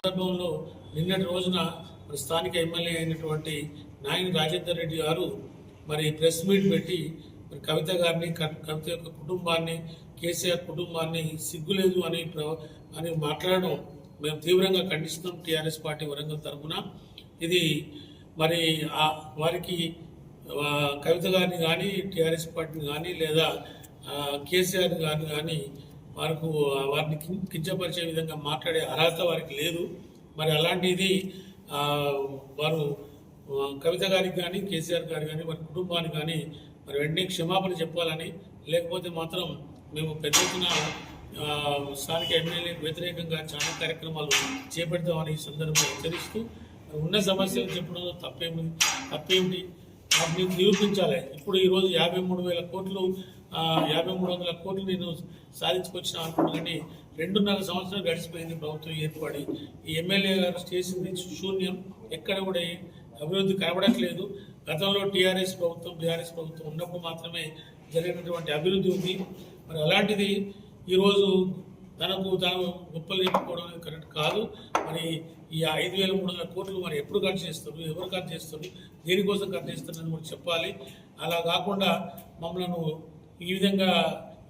సందర్భంలో నిన్నటి రోజున స్థానిక ఎమ్మెల్యే అయినటువంటి నాయని రాజేందర్ రెడ్డి గారు మరి ప్రెస్ మీట్ పెట్టి మరి కవిత గారిని, కవిత యొక్క కుటుంబాన్ని, కేసీఆర్ కుటుంబాన్ని సిగ్గులేదు అని మాట్లాడడం మేము తీవ్రంగా ఖండిస్తున్నాం. టీఆర్ఎస్ పార్టీ వరంగల్ తరఫున ఇది మరి వారికి కవిత గారిని కానీ, టీఆర్ఎస్ పార్టీని కానీ, లేదా కేసీఆర్ గారిని కానీ వారిని కించపరిచే విధంగా మాట్లాడే అర్హత వారికి లేదు. మరి అలాంటిది వారు కవిత గారికి కానీ, కేసీఆర్ గారికి కానీ, వారి కుటుంబానికి కానీ మరి వెంటనే క్షమాపణ చెప్పాలని, లేకపోతే మాత్రం మేము పెద్ద ఎత్తున స్థానిక ఎమ్మెల్యేలకు వ్యతిరేకంగా చాలా కార్యక్రమాలు చేపడతామని ఈ సందర్భంగా హెచ్చరిస్తూ ఉన్న సమస్యలు చెప్పడంలో తప్పేమిటి వాటిని నిరూపించాలి. ఇప్పుడు ఈరోజు 53,000 కోట్లు 5300 కోట్లు నేను సాధించుకొచ్చిన అనుకుంటున్నాను. 2.5 సంవత్సరాలు గడిచిపోయింది ప్రభుత్వం ఏర్పడి. ఈ ఎమ్మెల్యే గారు చేసింది శూన్యం. ఎక్కడ కూడా అభివృద్ధి కనబడట్లేదు. గతంలో బీఆర్ఎస్ ప్రభుత్వం ఉన్నప్పుడు మాత్రమే జరిగినటువంటి అభివృద్ధి ఉంది. మరి అలాంటిది ఈరోజు తాను గొప్పలు చెప్పుకోవడం కరెక్ట్ కాదు. మరి ఈ 5,300 కోట్లు మరి ఎప్పుడు ఖర్చు చేస్తారు, ఎవరు ఖర్చు చేస్తారు, దేనికోసం ఖర్చు చేస్తారని కూడా చెప్పాలి. అలా కాకుండా మమ్మల్ని ఈ విధంగా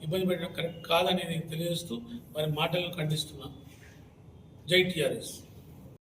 ఇబ్బంది పెట్టడం కరెక్ట్ కాదని తెలియజేస్తూ మరి మాటలను ఖండిస్తున్నాను. జై టీఆర్ఎస్.